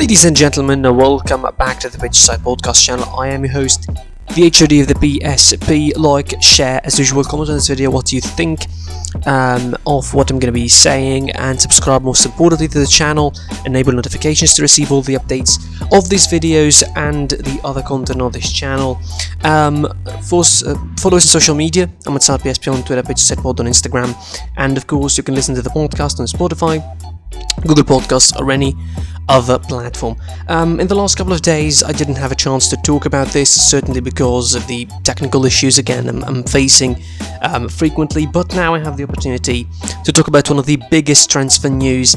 Ladies and gentlemen, welcome back to the Pitch Side Podcast channel. I am your host, the HOD of the PSP. Like, share, as usual, comment on this video what you think of what I'm going to be saying, and subscribe most importantly to the channel. Enable notifications to receive all the updates of these videos and the other content on this channel. Follow us on social media. I'm at PSP on Twitter, Pitch Side Pod on Instagram, and of course you can listen to the podcast on Spotify, Google Podcasts, or any other platform. In the last couple of days I didn't have a chance to talk about this, certainly because of the technical issues again I'm facing frequently, but now I have the opportunity to talk about one of the biggest transfer news,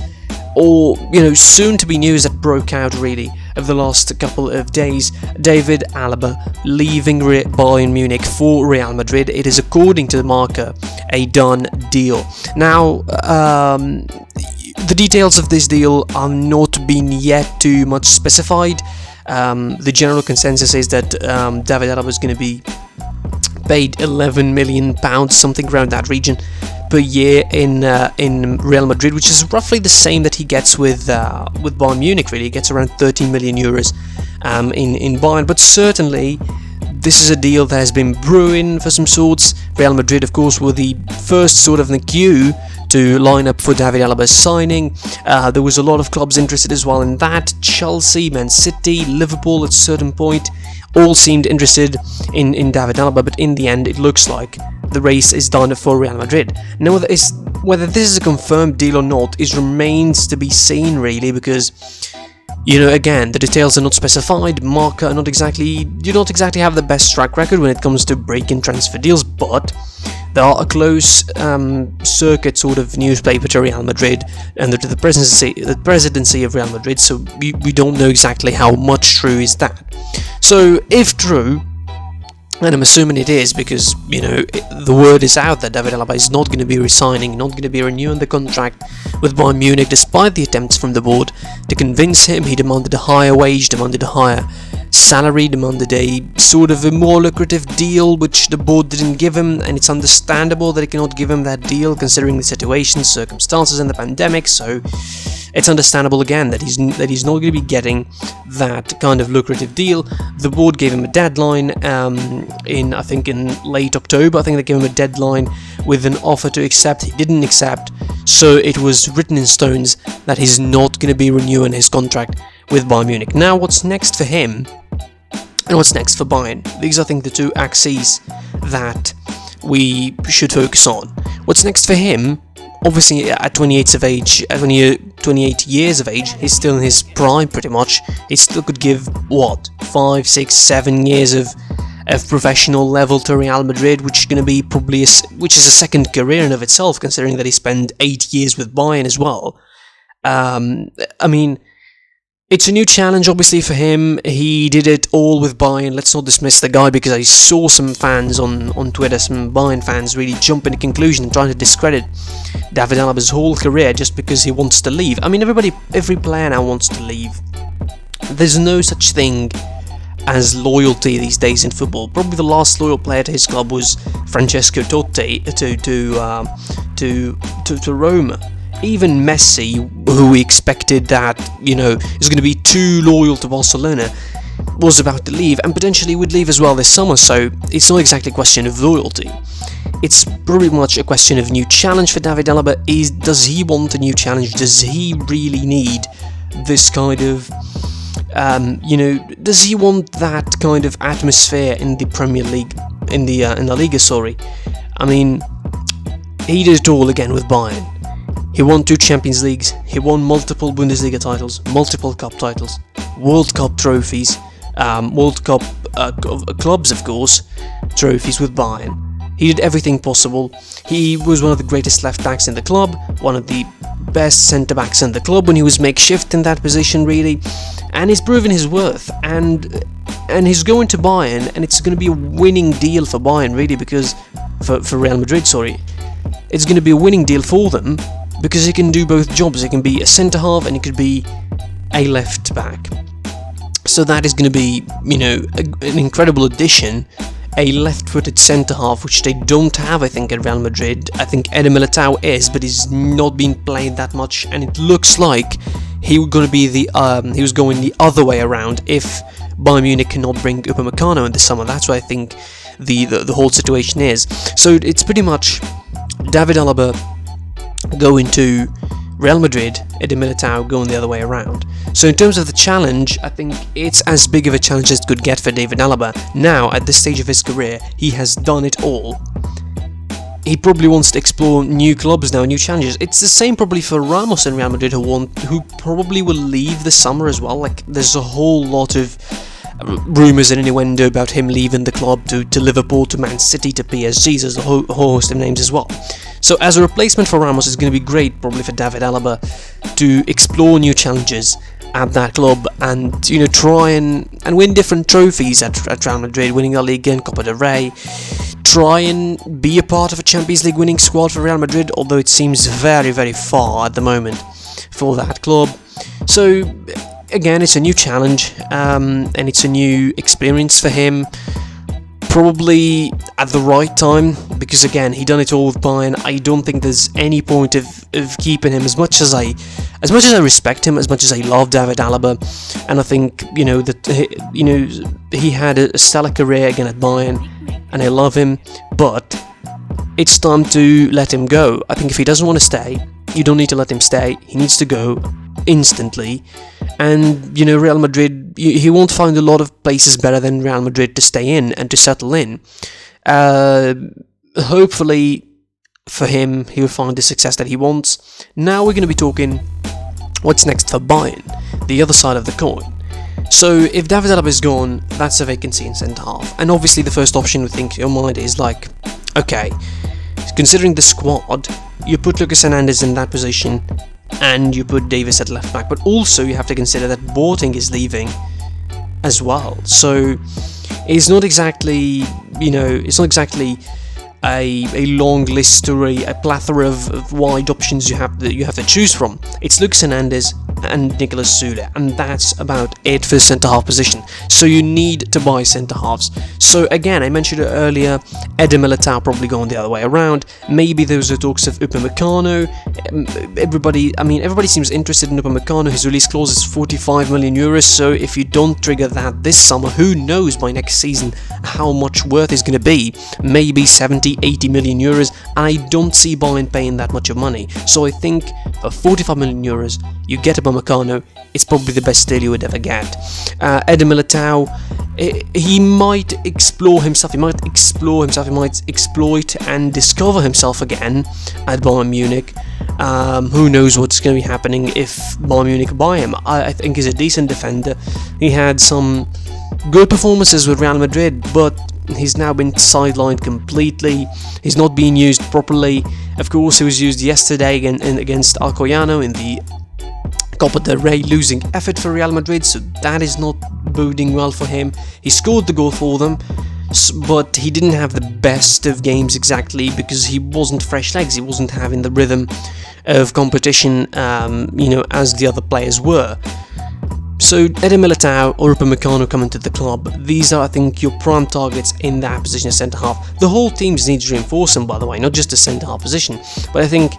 or soon to be news, that broke out really over the last couple of days. David Alaba leaving Bayern Munich for Real Madrid. It is, according to the marker, a done deal. Now, the details of this deal are not being yet too much specified. The general consensus is that David Alaba is going to be paid £11 million, something around that region, per year in Real Madrid, which is roughly the same that he gets with Bayern Munich. Really, he gets around 13 million euros in Bayern. But certainly, this is a deal that has been brewing for some sorts. Real Madrid, of course, were the first sort of in the queue to line up for David Alaba's signing. There was a lot of clubs interested as well in that. Chelsea, Man City, Liverpool at a certain point all seemed interested in David Alaba, but in the end it looks like the race is done for Real Madrid. Now whether this is a confirmed deal or not remains to be seen really, because again, the details are not specified. Marca do not exactly have the best track record when it comes to breaking transfer deals, but they are a close circuit sort of newspaper to Real Madrid and to the presidency of Real Madrid, so we don't know exactly how much true is that. So if true, and I'm assuming it is, because the word is out that David Alaba is not going to be resigning, not going to be renewing the contract with Bayern Munich, despite the attempts from the board to convince him. He demanded a higher wage, demanded a higher salary, demanded a sort of a more lucrative deal, which the board didn't give him, and it's understandable that it cannot give him that deal considering the situation, circumstances, and the pandemic. So it's understandable again that he's not going to be getting that kind of lucrative deal. The board gave him a deadline in late October. I think they gave him a deadline with an offer to accept. He didn't accept, so it was written in stones that he's not going to be renewing his contract with Bayern Munich. Now, what's next for him and what's next for Bayern? These are, I think, the two axes that we should focus on. What's next for him? Obviously, at 28 years of age, he's still in his prime pretty much. He still could give, 5, 6, 7 years of professional level to Real Madrid, which is going to be which is a second career in of itself, considering that he spent 8 years with Bayern as well. It's a new challenge, obviously, for him. He did it all with Bayern. Let's not dismiss the guy, because I saw some fans on Twitter, some Bayern fans, really jump in a conclusion trying to discredit David Alaba's whole career just because he wants to leave. Every player now wants to leave. There's no such thing as loyalty these days in football. Probably the last loyal player to his club was Francesco Totti to Roma. Even Messi, who we expected that, is going to be too loyal to Barcelona, was about to leave, and potentially would leave as well this summer, so it's not exactly a question of loyalty. It's pretty much a question of new challenge for David Alaba. Does he want a new challenge? Does he really need this kind of, does he want that kind of atmosphere in the Premier League, in the La Liga, sorry? He did it all again with Bayern. He won 2 Champions Leagues, he won multiple Bundesliga titles, multiple cup titles, World Cup trophies, World Cup clubs, of course, trophies with Bayern. He did everything possible. He was one of the greatest left backs in the club, one of the best centre backs in the club when he was makeshift in that position, really, and he's proven his worth. And he's going to Bayern, and it's going to be a winning deal for Bayern, really, because for Real Madrid, sorry, it's going to be a winning deal for them. Because he can do both jobs. He can be a centre-half and he could be a left-back. So that is going to be, an incredible addition. A left-footed centre-half, which they don't have, I think, at Real Madrid. I think Eder Militao is, but he's not being played that much. And it looks like he was going the other way around if Bayern Munich cannot bring Upamecano in the summer. That's what I think the whole situation is. So it's pretty much David Alaba going to Real Madrid, Eder Militao going the other way around. So in terms of the challenge, I think it's as big of a challenge as it could get for David Alaba. Now, at this stage of his career, he has done it all. He probably wants to explore new clubs now, new challenges. It's the same probably for Ramos and Real Madrid, who probably will leave this summer as well. Like, there's a whole lot of rumours and innuendo about him leaving the club to Liverpool, to Man City, to PSG. There's a whole host of names as well. So as a replacement for Ramos, it's going to be great probably for David Alaba to explore new challenges at that club and try and win different trophies at Real Madrid, winning La Liga and Copa del Rey. Try and be a part of a Champions League winning squad for Real Madrid, although it seems very, very far at the moment for that club. So again, it's a new challenge, and it's a new experience for him. Probably at the right time, because again, he done it all with Bayern. I don't think there's any point of keeping him. As much as I respect him, as much as I love David Alaba, and I think he had a stellar career again at Bayern, and I love him, but it's time to let him go. I think if he doesn't want to stay, you don't need to let him stay. He needs to go instantly. And Real Madrid, he won't find a lot of places better than Real Madrid to stay in and to settle in. Hopefully for him, he will find the success that he wants. Now we're going to be talking what's next for Bayern, the other side of the coin. So if David Alaba is gone, that's a vacancy in centre half, and obviously the first option we think in your mind is like, okay, considering the squad, you put Lucas Hernandez in that position, and you put Davis at left back, but also you have to consider that Boateng is leaving as well. So it's not exactly, a long list or a plethora of wide options you have to choose from. It's Lucas Hernandez and Nicolas Süle, and that's about it for the centre-half position. So you need to buy centre-halves. So again, I mentioned it earlier, Eder Militao probably going the other way around. Maybe those are talks of Upamecano. Everybody seems interested in Upamecano. His release clause is 45 million euros, so if you don't trigger that this summer, who knows by next season how much worth is going to be. Maybe 70-80 million euros, and I don't see Bayern paying that much of money. So I think for 45 million euros, you get Upamecano, it's probably the best deal you would ever get. Eder Militao, he might explore himself, he might exploit and discover himself again at Bayern Munich. Who knows what's going to be happening if Bayern Munich buy him. I think he's a decent defender. He had some good performances with Real Madrid, but he's now been sidelined completely. He's not being used properly. Of course, he was used yesterday against Alcoyano in the Copa del Rey, losing effort for Real Madrid, so that is not boding well for him. He scored the goal for them, but he didn't have the best of games exactly because he wasn't fresh legs, he wasn't having the rhythm of competition as the other players were. So Eder Militao or Upamecano coming to the club, these are, I think, your prime targets in that position as centre-half. The whole team needs reinforcing, by the way, not just the centre-half position, but I think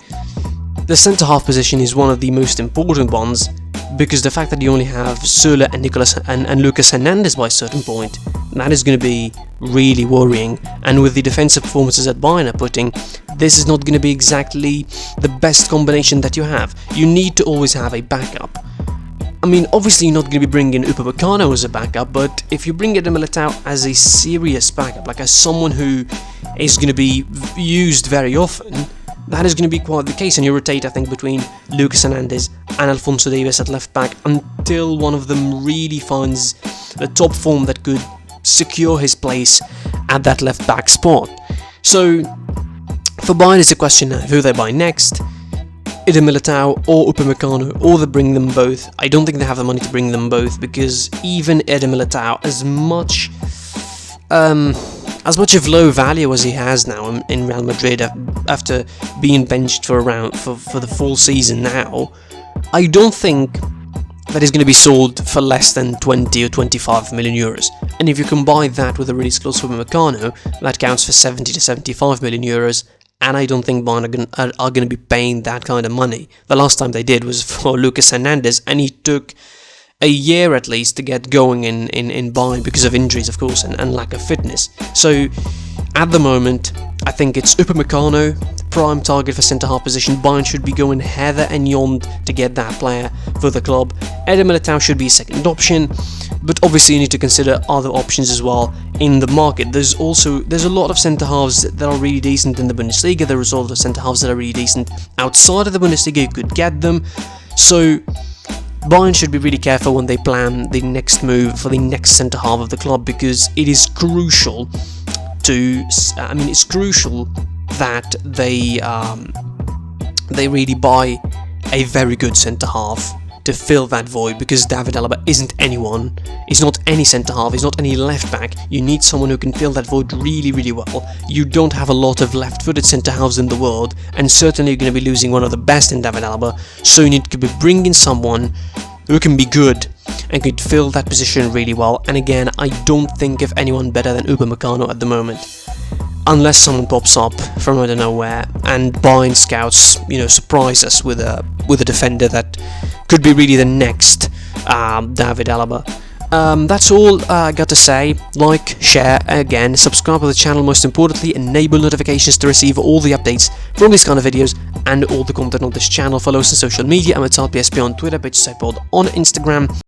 the centre-half position is one of the most important ones, because the fact that you only have Süle and Lucas Hernandez by a certain point, that is going to be really worrying. And with the defensive performances that Bayern are putting, this is not going to be exactly the best combination that you have. You need to always have a backup. I mean, obviously you're not going to be bringing Upamecano as a backup, but if you bring Eder Militao as a serious backup, like as someone who is going to be used very often, that is going to be quite the case, and you rotate, I think, between Lucas Hernandez and Alphonso Davies at left back until one of them really finds the top form that could secure his place at that left back spot. So for Bayern, it's a question of who they buy next, Eder Militao or Upamecano, or they bring them both. I don't think they have the money to bring them both, because even Eder Militao, as much of low value as he has now in Real Madrid after being benched for the full season now, I don't think that he's going to be sold for less than 20 or 25 million euros. And if you combine that with a release clause for Upamecano, that counts for 70 to 75 million euros, and I don't think Bayern are going to be paying that kind of money. The last time they did was for Lucas Hernandez, and he took a year at least to get going in Bayern because of injuries, of course, and lack of fitness. So at the moment, I think it's Upamecano, prime target for centre-half position. Bayern should be going heather and yond to get that player for the club. Eder Militao should be a second option, but obviously you need to consider other options as well in the market. There's a lot of centre-halves that are really decent in the Bundesliga. There is a lot of centre-halves that are really decent outside of the Bundesliga. You could get them. So Bayern should be really careful when they plan the next move for the next centre-half of the club, because it is crucial it's crucial that they really buy a very good centre-half to fill that void, because David Alaba isn't anyone. He's not any centre-half, he's not any left-back. You need someone who can fill that void really, really well. You don't have a lot of left-footed centre-halves in the world, and certainly you're going to be losing one of the best in David Alaba, so you need to be bringing someone who can be good and could fill that position really well. And again, I don't think of anyone better than Upamecano at the moment, unless someone pops up from out of nowhere and Bayern scouts, surprise us with a defender that could be really the next David Alaba. That's all I got to say. Like, share, again, subscribe to the channel, most importantly, enable notifications to receive all the updates from these kind of videos and all the content on this channel. Follow us on social media. I'm at PSP on Twitter, PSP on Instagram.